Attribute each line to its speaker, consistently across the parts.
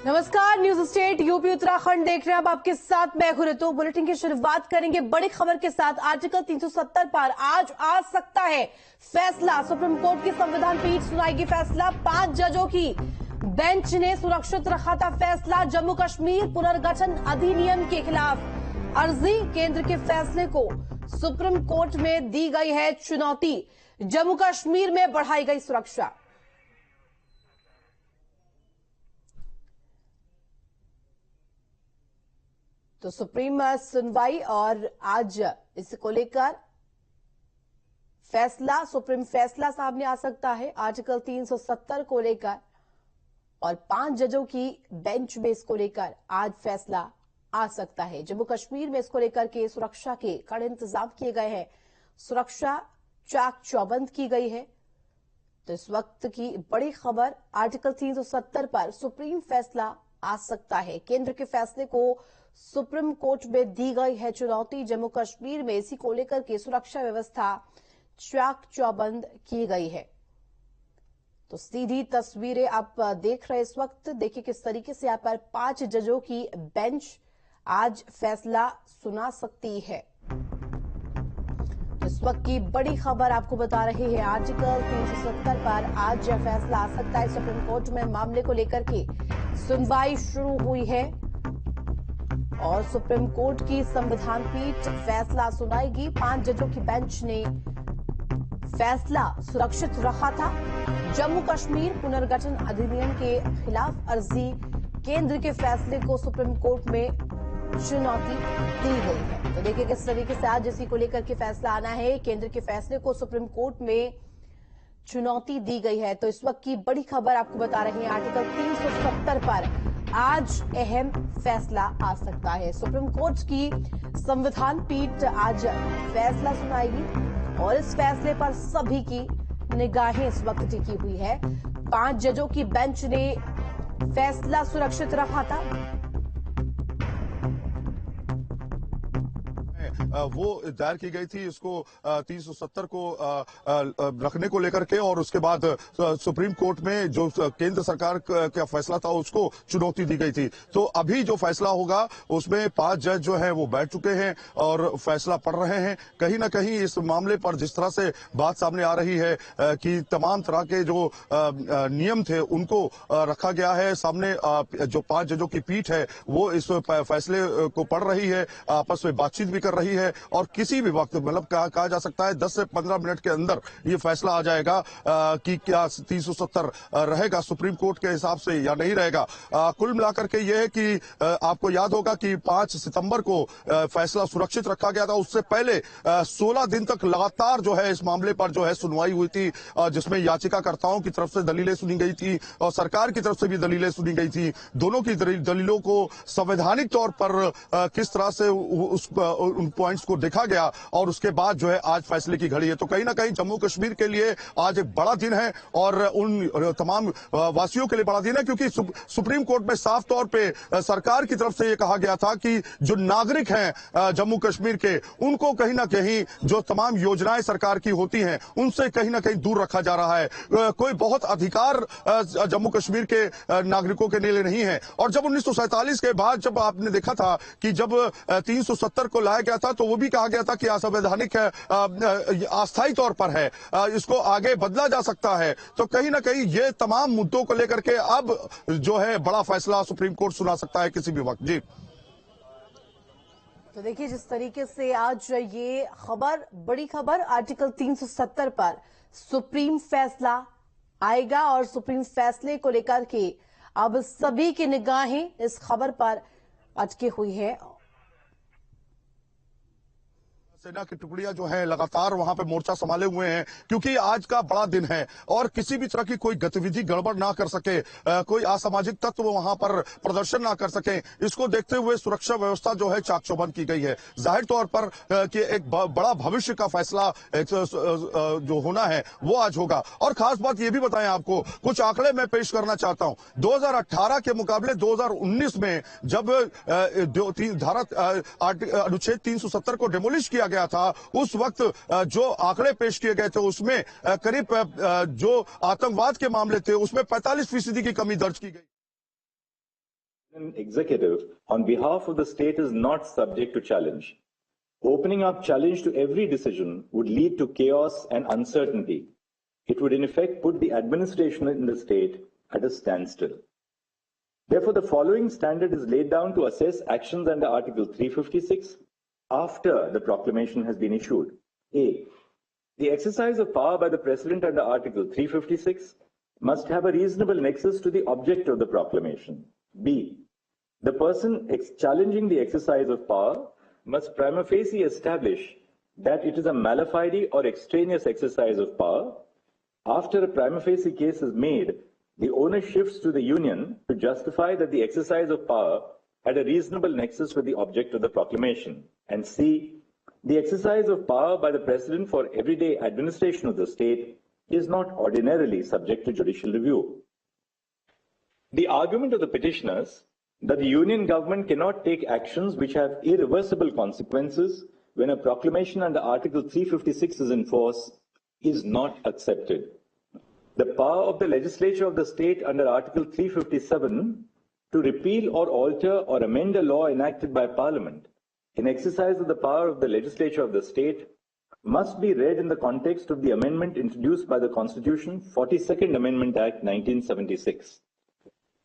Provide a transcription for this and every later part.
Speaker 1: नमस्कार, news state UP Uttarakhand देख रहे हैं। अब आपके साथ मैं हूं ऋतु। बुलेटिन की शुरुआत करेंगे बड़ी खबर के साथ। आर्टिकल 370 पर आज आ सकता है फैसला। सुप्रीम कोर्ट की संविधान पीठ सुनाएगी फैसला। 5 जजों की बेंच ने सुरक्षित रखा था फैसला। जम्मू कश्मीर पुनर्गठन अधिनियम के खिलाफ अर्जी, केंद्र के फैसले को सुप्रीम कोर्ट में दी गई है चुनौती। जम्मू कश्मीर में बढ़ाई गई सुरक्षा। तो सुप्रीम सुनवाई और आज इसको लेकर फैसला, सुप्रीम फैसला सामने आ सकता है आर्टिकल 370 को लेकर, और 5 जजों की बेंच में इसको लेकर आज फैसला आ सकता है। जम्मू कश्मीर में इसको लेकर के सुरक्षा के कड़े इंतजाम किए गए हैं। सुरक्षा चाक चौबंद की गई है। तो इस वक्त की बड़ी खबर, आर्टिकल 370 पर सुप्रीम फैसला आ सकता है। केंद्र के फैसले को सुप्रीम कोर्ट में दी गई है चुनौती। जम्मू कश्मीर में इसी को लेकर के सुरक्षा व्यवस्था चाक चौबंद की गई है। तो सीधी तस्वीरें आप देख रहे इस वक्त। देखिए किस तरीके से यहाँ पर 5 जजों की बेंच आज फैसला सुना सकती है। तो इस वक्त की बड़ी खबर आपको बता रहे हैं, आर्टिकल 370 पर आज फैसला आ सकता है। सुप्रीम कोर्ट में मामले को लेकर के सुनवाई शुरू हुई है और सुप्रीम कोर्ट की संविधान पीठ फैसला सुनाएगी। 5 जजों की बेंच ने फैसला सुरक्षित रखा था। जम्मू कश्मीर पुनर्गठन अधिनियम के खिलाफ अर्जी, केंद्र के फैसले को सुप्रीम कोर्ट में चुनौती दी गई है। तो देखिए किस तरीके से आज इसी को लेकर के फैसला आना है। केंद्र के फैसले को सुप्रीम कोर्ट में चुनौती दी गई है। तो इस वक्त की बड़ी खबर आपको बता रहे हैं, आर्टिकल 370 पर आज अहम फैसला आ सकता है। सुप्रीम कोर्ट की संविधान पीठ आज फैसला सुनाएगी और इस फैसले पर सभी की निगाहें इस वक्त टिकी हुई है। 5 जजों की बेंच ने फैसला सुरक्षित रखा था।
Speaker 2: वो दायर की गई थी इसको 370 को रखने को लेकर के, और उसके बाद सुप्रीम कोर्ट में जो केंद्र सरकार का फैसला था उसको चुनौती दी गई थी। तो अभी जो फैसला होगा उसमें 5 जज जो है वो बैठ चुके हैं और फैसला पढ़ रहे हैं। कहीं ना कहीं इस मामले पर जिस तरह से बात सामने आ रही है कि तमाम तरह के जो नियम थे उनको रखा गया है सामने। जो 5 जजों की पीठ है वो इस फैसले को पढ़ रही है, आपस में बातचीत भी कर रही है, और किसी भी वक्त मतलब कहा जा सकता है 10 से 15 मिनट के अंदर ये फैसला आ जाएगा कि क्या 370 रहेगा सुप्रीम कोर्ट के हिसाब से या नहीं रहेगा। कुल मिलाकर के ये है कि आपको याद होगा कि 5 सितंबर को फैसला सुरक्षित रखा गया था। उससे पहले 16 दिन तक लगातार जो है इस मामले पर जो है सुनवाई हुई थी, जिसमें याचिकाकर्ताओं की तरफ से दलीलें सुनी गई थी और सरकार की तरफ से भी दलीलें सुनी गई थी। दोनों की दलीलों को संवैधानिक तौर पर किस तरह से उन पॉइंट्स को देखा गया, और उसके बाद जो है आज फैसले की घड़ी है। तो कहीं ना कहीं जम्मू कश्मीर के लिए आज एक बड़ा दिन है और उन तमाम वासियों के लिए बड़ा दिन है, क्योंकि सुप्रीम कोर्ट में साफ तौर पे सरकार की तरफ से यह कहा गया था कि जो नागरिक हैं जम्मू कश्मीर के, उनको कहीं ना कहीं जो तमाम योजनाएं सरकार की होती हैं उनसे कहीं ना कहीं दूर रखा जा रहा है। कोई बहुत अधिकार जम्मू कश्मीर के नागरिकों के लिए नहीं है। और जब 1947 के बाद जब आपने देखा था कि जब 370 को लाया गया था तो वो भी कहा गया था कि असंवैधानिक अस्थायी तौर पर है, इसको आगे बदला जा सकता है। तो कहीं ना कहीं ये तमाम मुद्दों को लेकर के अब जो है बड़ा फैसला सुप्रीम कोर्ट सुना सकता है किसी भी वक्त। जी
Speaker 1: तो देखिए जिस तरीके से आज ये खबर, बड़ी खबर, आर्टिकल 370 पर सुप्रीम फैसला आएगा और सुप्रीम फैसले को लेकर के अब सभी की निगाहें इस खबर पर अटकी हुई है।
Speaker 2: सेना की टुकड़ियां जो है लगातार वहां पे मोर्चा संभाले हुए हैं, क्योंकि आज का बड़ा दिन है और किसी भी तरह की कोई गतिविधि गड़बड़ ना कर सके, कोई असामाजिक तत्व वहां पर प्रदर्शन ना कर सके। इसको देखते हुए सुरक्षा व्यवस्था जो है चाक चौबंद की गई है। जाहिर तौर पर कि एक बड़ा भविष्य का फैसला जो होना है वो आज होगा। और खास बात ये भी बताएं, आपको कुछ आंकड़े मैं पेश करना चाहता हूं। 2018 के मुकाबले 2019 में जब अनुच्छेद 370 को डेमोलिश किया गया था, उस वक्त जो आंकड़े पेश किए गए थे उसमें करीब जो आतंकवाद के मामले थे उसमें 45% की कमी दर्ज की गई।
Speaker 3: Executive on behalf of the state is not subject to challenge. Opening up challenge to every decision would lead to chaos and uncertainty. It would in effect put the administration in the state at a standstill. Therefore, the following standard is laid down to assess actions under Article 356 after the proclamation has been issued. A. The exercise of power by the President under Article 356 must have a reasonable nexus to the object of the proclamation. B. The person challenging the exercise of power must prima facie establish that it is a mala fide or extraneous exercise of power. After a prima facie case is made, the onus shifts to the union to justify that the exercise of power had a reasonable nexus with the object of the proclamation. And C. The exercise of power by the President for everyday administration of the state is not ordinarily subject to judicial review. The argument of the petitioners that the union government cannot take actions which have irreversible consequences when a proclamation under Article 356 is in force is not accepted. The power of the legislature of the state under Article 357 to repeal or alter or amend a law enacted by Parliament in exercise of the power of the legislature of the state must be read in the context of the amendment introduced by the Constitution, 42nd Amendment Act 1976.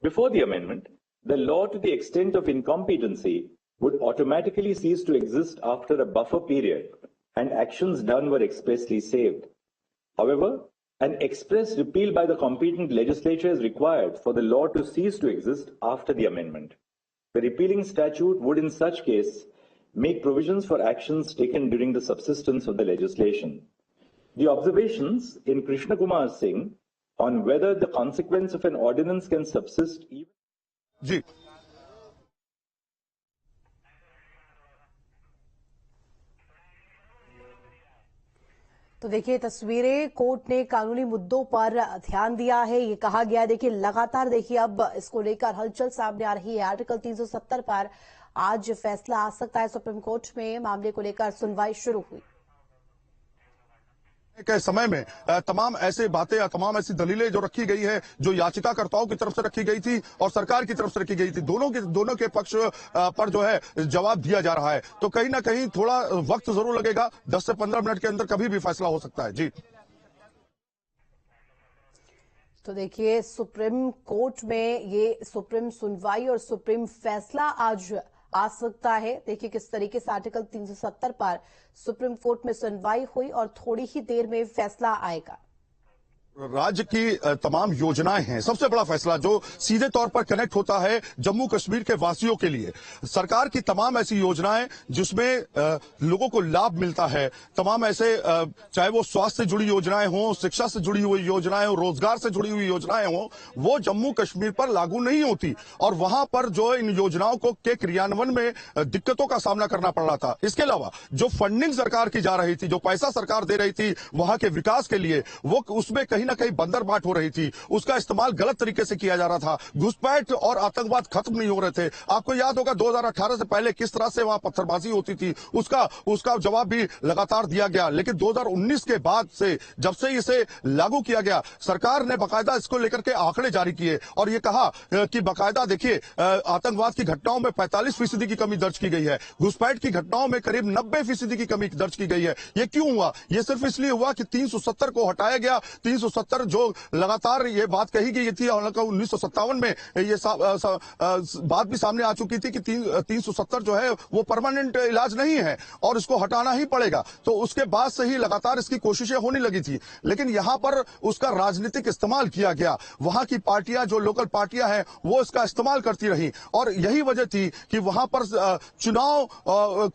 Speaker 3: Before the amendment, the law to the extent of incompetency would automatically cease to exist after a buffer period and actions done were expressly saved. However, an express repeal by the competent legislature is required for the law to cease to exist after the amendment. The repealing statute would in such case make provisions for actions taken during the subsistence of the legislation. The observations in Krishna Kumar Singh on whether the consequence of an ordinance can subsist even...
Speaker 2: जी
Speaker 1: तो देखिए तस्वीरें, court ने कानूनी मुद्दों पर ध्यान दिया है। ये कहा गया है, देखिए लगातार देखिए अब इसको लेकर हलचल सामने आ रही है। आर्टिकल 370 पर आज फैसला आ सकता है सुप्रीम कोर्ट में। मामले को लेकर सुनवाई शुरू हुई
Speaker 2: के समय में तमाम ऐसे बातें या तमाम ऐसी दलीलें जो रखी गई है, जो याचिकाकर्ताओं की तरफ से रखी गई थी और सरकार की तरफ से रखी गई थी, दोनों के पक्ष पर जो है जवाब दिया जा रहा है। तो कहीं ना कहीं थोड़ा वक्त जरूर लगेगा, 10 से 15 मिनट के अंदर कभी भी फैसला हो सकता है। जी
Speaker 1: तो देखिए सुप्रीम कोर्ट में ये सुप्रीम सुनवाई और सुप्रीम फैसला आज आ सकता है। देखिए किस तरीके से आर्टिकल 370 पर सुप्रीम कोर्ट में सुनवाई हुई और थोड़ी ही देर में फैसला आएगा।
Speaker 2: राज्य की तमाम योजनाएं हैं, सबसे बड़ा फैसला जो सीधे तौर पर कनेक्ट होता है जम्मू कश्मीर के वासियों के लिए। सरकार की तमाम ऐसी योजनाएं जिसमें लोगों को लाभ मिलता है, तमाम ऐसे चाहे वो स्वास्थ्य से जुड़ी योजनाएं हों, शिक्षा से जुड़ी हुई योजनाएं हों, रोजगार से जुड़ी हुई योजनाएं हों, वो जम्मू कश्मीर पर लागू नहीं होती और वहां पर जो इन योजनाओं को के क्रियान्वयन में दिक्कतों का सामना करना पड़ रहा था। इसके अलावा जो फंडिंग सरकार की जा रही थी, जो पैसा सरकार दे रही थी वहां के विकास के लिए, वो उसमें कहीं ना कहीं बंदरबाट हो रही थी, उसका इस्तेमाल गलत तरीके से किया जा रहा था। घुसपैठ और आतंकवाद खत्म नहीं हो रहे थे। आपको याद होगा 2018 से पहले किस तरह से वहां पत्थरबाजी होती थी, उसका जवाब भी लगातार दिया गया। लेकिन 2019 के बाद से जब से इसे लागू किया गया, सरकार ने बाकायदा इसको लेकर के आंकड़े जारी किए और ये कहा कि बाकायदा देखिए आतंकवाद की घटनाओं में 45% की कमी दर्ज की गई है, घुसपैठ की घटनाओं में करीब 90% की कमी दर्ज की गई है। ये क्यों हुआ? ये सिर्फ इसलिए हुआ कि 370 को हटाया गया। 370 जो लगातार ये बात कही गई थी, 1957 में ये बात भी सामने आ चुकी थी कि 370 जो है वो परमानेंट इलाज नहीं है और इसको हटाना ही पड़ेगा। तो उसके बाद से ही लगातार इसकी कोशिशें होने लगी थी, लेकिन यहां पर उसका राजनीतिक इस्तेमाल किया गया। वहां की पार्टियां, जो लोकल पार्टियां हैं, वो इसका इस्तेमाल करती रही और यही वजह थी कि वहां पर चुनाव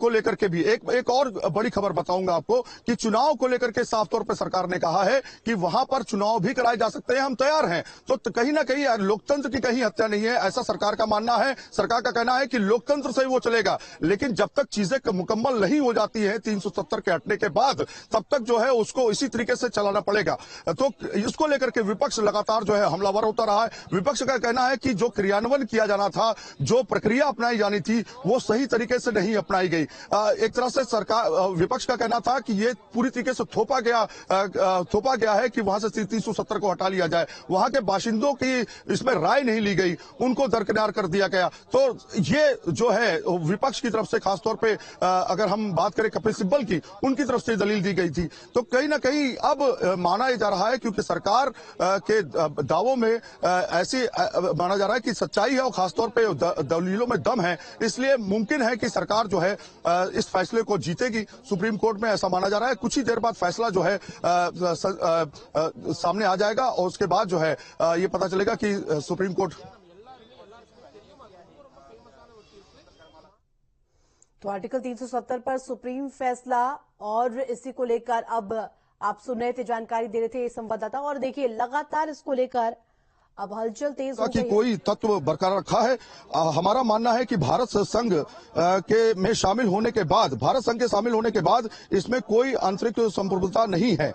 Speaker 2: को लेकर के भी एक और बड़ी खबर बताऊंगा आपको कि चुनाव को लेकर के साफ तौर पर सरकार ने कहा है कि वहां पर चुनाव भी कराए जा सकते हैं, हम तैयार हैं। तो कहीं ना कहीं लोकतंत्र की कहीं हत्या नहीं है, ऐसा सरकार का मानना है। सरकार का कहना है कि लोकतंत्र से ही वो चलेगा, लेकिन जब तक चीजें मुकम्मल नहीं हो जाती है 370 के हटने के बाद, तब तक जो है उसको इसी तरीके से चलाना पड़ेगा। तो इसको लेकर के विपक्ष लगातार जो है हमलावर होता रहा है। विपक्ष का कहना है कि जो क्रियान्वयन किया जाना था, जो प्रक्रिया अपनाई जानी थी, वो सही तरीके से नहीं अपनाई गई। एक तरह से सरकार, विपक्ष का कहना था कि ये पूरी तरीके से थोपा गया है कि वहां से 370 को हटा लिया जाए। वहां के बाशिंदों की इसमें राय नहीं ली गई, उनको दरकिनार कर दिया गया। तो ये जो है विपक्ष की तरफ से, खासतौर पे अगर हम बात करें कपिल सिब्बल की, उनकी तरफ से दलील दी गई थी। तो कहीं ना कहीं अब माना जा रहा है, क्योंकि सरकार के दावों में ऐसी माना जा रहा है कि सच्चाई है और खासतौर पे दलीलों में दम है, इसलिए मुमकिन है कि सरकार जो है इस फैसले को जीतेगी सुप्रीम कोर्ट में, ऐसा माना जा रहा है। कुछ ही देर बाद फैसला जो है सामने आ जाएगा और उसके बाद जो है ये पता चलेगा कि सुप्रीम कोर्ट।
Speaker 1: तो आर्टिकल 370 पर सुप्रीम फैसला, और इसी को लेकर अब आप सुन रहे थे, जानकारी दे रहे थे संवाददाता। और देखिए लगातार इसको लेकर अब हलचल तेज हो गई है।
Speaker 2: कोई तत्व बरकरार रखा है। हमारा मानना है कि भारत संघ के में शामिल होने के बाद, भारत संघ के शामिल होने के बाद इसमें कोई आंतरिक संप्रभुता नहीं है,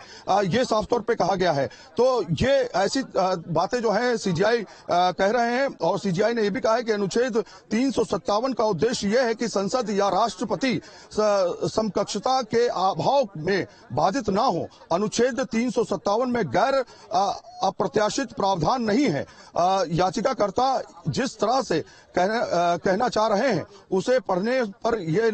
Speaker 2: ये साफ तौर पे कहा गया है। तो ये ऐसी बातें जो हैं सीजीआई कह रहे हैं, और सीजीआई ने यह भी कहा है कि अनुच्छेद 357 का उद्देश्य यह है कि संसद या राष्ट्रपति समकक्षता के अभाव में बाधित ना हो। अनुच्छेद 357 में गैर अप्रत्याशित प्रावधान नहीं है। याचिकाकर्ता जिस तरह से कहना चाह रहे हैं उसे पढ़ने पर ये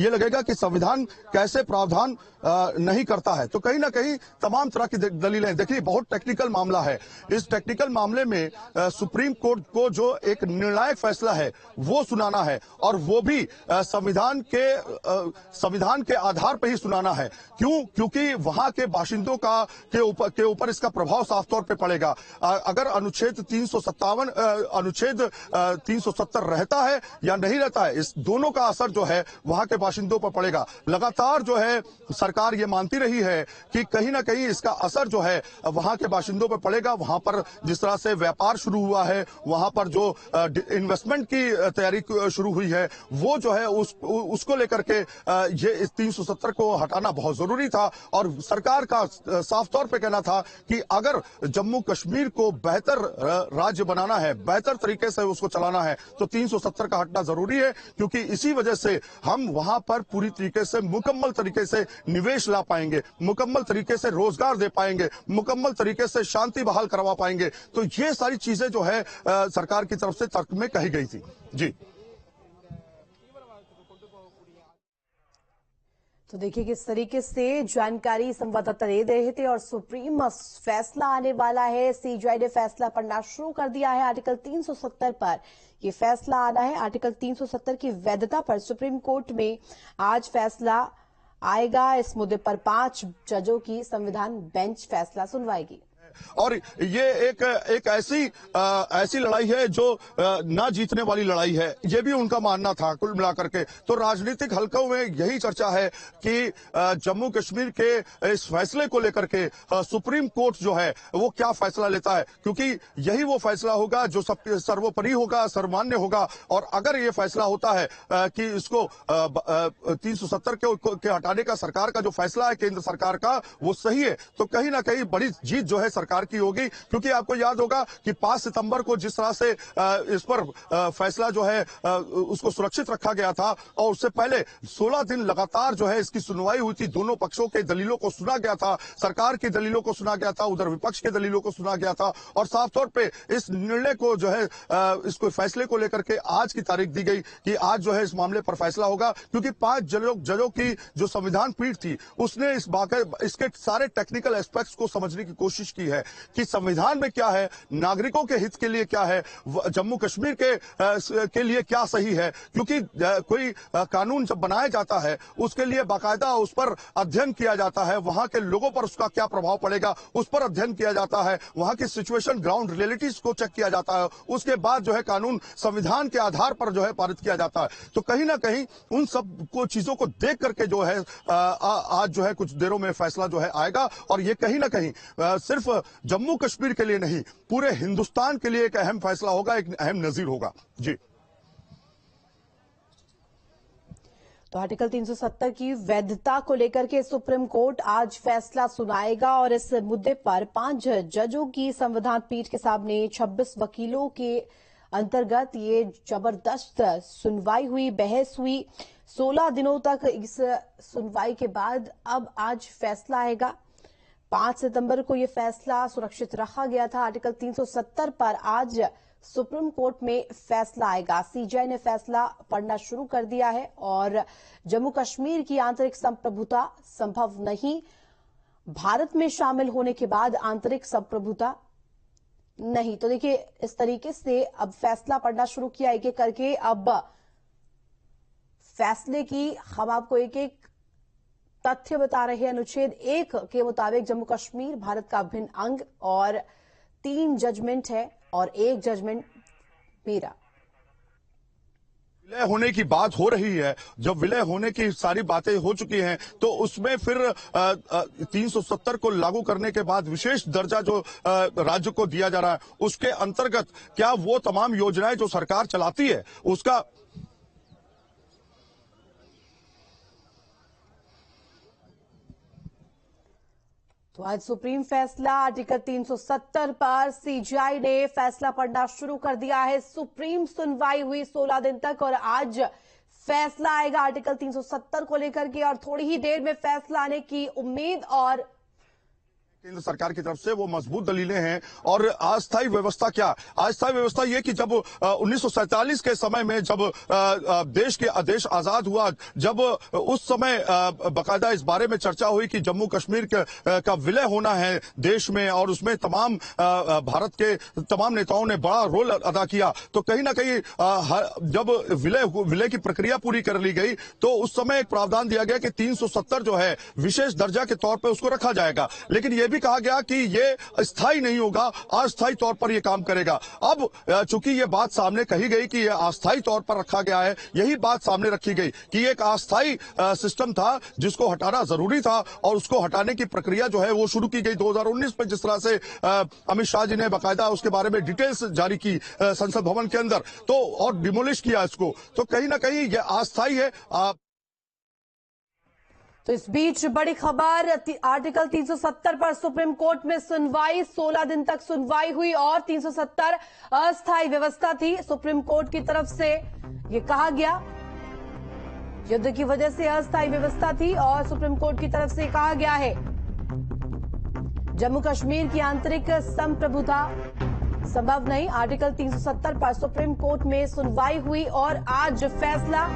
Speaker 2: लगेगा कि संविधान कैसे प्रावधान नहीं करता है। तो कहीं ना कहीं तमाम तरह की दलीलें, देखिए बहुत टेक्निकल मामला है। इस टेक्निकल मामले में सुप्रीम कोर्ट को जो एक निर्णायक फैसला है वो सुनाना है, और वो भी संविधान के आधार पर ही सुनाना है। क्यों? क्योंकि वहां के बाशिंदों के ऊपर इसका प्रभाव साफ तौर पे पड़ेगा। अगर अनुच्छेद 370 रहता है या नहीं रहता है, इस दोनों का असर जो है वहां के बाशिंदों पर पड़ेगा। लगातार जो है सरकार ये मानती रही है कि कहीं ना कहीं इसका असर जो है वहां के बाशिंदों पर पड़ेगा। वहां पर जिस तरह से व्यापार शुरू हुआ है, वहां पर जो इन्वेस्टमेंट की तैयारी शुरू हुई है, वो जो है उसको लेकर के ये इस 370 को हटाना बहुत जरूरी था। और सरकार का साफ तौर पे कहना था कि अगर जम्मू कश्मीर को बेहतर राज्य बनाना है, बेहतर तरीके से उसको चलाना है, तो 370 का हटना जरूरी है। क्योंकि इसी वजह से हम वहां पर पूरी तरीके से, मुकम्मल तरीके से निवेश ला पाएंगे, मुकम्मल तरीके से रोजगार दे पाएंगे, मुकम्मल तरीके से शांति बहाल करवा पाएंगे। तो ये सारी चीजें जो है सरकार की तरफ से तर्क में कही गई थी। जी,
Speaker 1: तो देखिए किस तरीके से जानकारी संवाददाता दे रहे थे। और सुप्रीम फैसला आने वाला है, सीजीआई ने फैसला पढ़ना शुरू कर दिया है। आर्टिकल 370 पर ये फैसला आना है। आर्टिकल 370 की वैधता पर सुप्रीम कोर्ट में आज फैसला आएगा। इस मुद्दे पर 5 जजों की संविधान बेंच फैसला सुनवाएगी।
Speaker 2: और ये एक ऐसी लड़ाई है जो ना जीतने वाली लड़ाई है, ये भी उनका मानना था। कुल मिलाकर के तो राजनीतिक हलकों में यही चर्चा है कि जम्मू कश्मीर के इस फैसले को लेकर के सुप्रीम कोर्ट जो है वो क्या फैसला लेता है, क्योंकि यही वो फैसला होगा जो सबके सर्वोपरि होगा, सर्वमान्य होगा। और अगर ये फैसला होता है कि इसको 370 के हटाने का सरकार का जो फैसला है, केंद्र सरकार का, वो सही है, तो कहीं ना कहीं बड़ी जीत जो है सरकार की होगी। क्योंकि आपको याद होगा कि 5 सितंबर को जिस तरह से इस पर फैसला जो है उसको सुरक्षित रखा गया था, और उससे पहले 16 दिन लगातार जो है इसकी सुनवाई हुई थी। दोनों पक्षों के दलीलों को सुना गया था, सरकार की दलीलों को सुना गया था, उधर विपक्ष के दलीलों को सुना गया था। और साफ तौर पे इस निर्णय को जो है इसको फैसले को लेकर के आज की तारीख दी गई कि आज जो है इस मामले पर फैसला होगा। क्योंकि 5 जजों की जो संविधान पीठ थी उसने इसके सारे टेक्निकल एस्पेक्ट्स को समझने की कोशिश की है कि संविधान में क्या है, नागरिकों के हित के लिए क्या है, जम्मू कश्मीर के लिए क्या सही है। क्योंकि कोई कानून जब बनाया जाता है उसके लिए बाकायदा उस पर अध्ययन किया जाता है, वहां के लोगों पर उसका क्या प्रभाव पड़ेगा उस पर अध्ययन किया जाता है, वहां की सिचुएशन, ग्राउंड रियलिटीज को चेक किया जाता है। उसके बाद जो है कानून संविधान के आधार पर जो है पारित किया जाता है। तो कहीं ना कहीं उन सब को चीजों को देख करके जो है आज जो है कुछ देरों में फैसला जो है आएगा। और ये कहीं ना कहीं सिर्फ जम्मू कश्मीर के लिए नहीं, पूरे हिंदुस्तान के लिए एक अहम फैसला होगा, एक अहम नजीर होगा। जी,
Speaker 1: तो आर्टिकल 370 की वैधता को लेकर के सुप्रीम कोर्ट आज फैसला सुनाएगा। और इस मुद्दे पर 5 जजों की संविधान पीठ के सामने 26 वकीलों के अंतर्गत ये जबरदस्त सुनवाई हुई, बहस हुई 16 दिनों तक। इस सुनवाई के बाद अब आज फैसला आएगा। 5 सितंबर को यह फैसला सुरक्षित रखा गया था। आर्टिकल 370 पर आज सुप्रीम कोर्ट में फैसला आएगा। सीजेआई ने फैसला पढ़ना शुरू कर दिया है और जम्मू कश्मीर की आंतरिक संप्रभुता संभव नहीं, भारत में शामिल होने के बाद आंतरिक संप्रभुता नहीं। तो देखिए, इस तरीके से अब फैसला पढ़ना शुरू किया एक एक करके। अब फैसले की हम आपको एक एक तथ्य बता रहे हैं। अनुच्छेद 1 के मुताबिक जम्मू कश्मीर भारत का अभिन्न अंग और 3 जजमेंट है और 1 जजमेंट मेरा।
Speaker 2: विलय होने की बात हो रही है, जब विलय होने की सारी बातें हो चुकी हैं तो उसमें फिर 370 को लागू करने के बाद विशेष दर्जा जो राज्य को दिया जा रहा है, उसके अंतर्गत क्या वो तमाम योजनाएं जो सरकार चलाती है उसका
Speaker 1: तो आज सुप्रीम फैसला आर्टिकल 370 पर सीजेआई ने फैसला पढ़ना शुरू कर दिया है। सुप्रीम सुनवाई हुई 16 दिन तक और आज फैसला आएगा आर्टिकल 370 को लेकर के और थोड़ी ही देर में फैसला आने की उम्मीद। और
Speaker 2: केंद्र सरकार की तरफ से वो मजबूत दलीलें हैं। और अस्थायी व्यवस्था क्या? अस्थायी व्यवस्था ये कि जब 1947 के समय में जब देश आदेश आजाद हुआ, जब उस समय बाकायदा इस बारे में चर्चा हुई कि जम्मू कश्मीर का विलय होना है देश में और उसमें तमाम भारत के तमाम नेताओं ने बड़ा रोल अदा किया, तो कहीं ना कहीं जब विलय की प्रक्रिया पूरी कर ली गई तो उस समय एक प्रावधान दिया गया कि 370 जो है विशेष दर्जा के तौर पर उसको रखा जाएगा। लेकिन यह भी कहा गया कि ये स्थायी नहीं होगा, अस्थायी तौर पर यह काम करेगा। अब चूंकि यह बात सामने कही गई कि यह अस्थायी तौर पर रखा गया है, यही बात सामने रखी गई कि एक अस्थायी सिस्टम था जिसको हटाना जरूरी था और उसको हटाने की प्रक्रिया जो है वो शुरू की गई 2019 में। जिस तरह से अमित शाह जी ने बाकायदा उसके बारे में डिटेल्स जारी की संसद भवन के अंदर, तो और डिमोलिश किया इसको, तो कहीं ना कहीं यह अस्थायी है।
Speaker 1: तो इस बीच बड़ी खबर, आर्टिकल 370 पर सुप्रीम कोर्ट में सुनवाई, 16 दिन तक सुनवाई हुई और 370 अस्थायी व्यवस्था थी। सुप्रीम कोर्ट की तरफ से ये कहा गया युद्ध की वजह से अस्थायी व्यवस्था थी और सुप्रीम कोर्ट की तरफ से कहा गया है जम्मू कश्मीर की आंतरिक संप्रभुता संभव नहीं। आर्टिकल 370 पर सुप्रीम कोर्ट में सुनवाई हुई और आज फैसला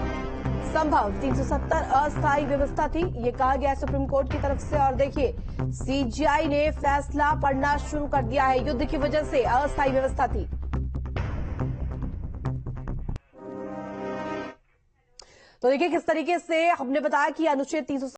Speaker 1: संभव। 370 अस्थायी व्यवस्था थी, ये कहा गया सुप्रीम कोर्ट की तरफ से। और देखिए, सीजेआई ने फैसला पढ़ना शुरू कर दिया है। युद्ध की वजह से अस्थायी व्यवस्था थी। तो देखिए किस तरीके से हमने बताया कि अनुच्छेद 370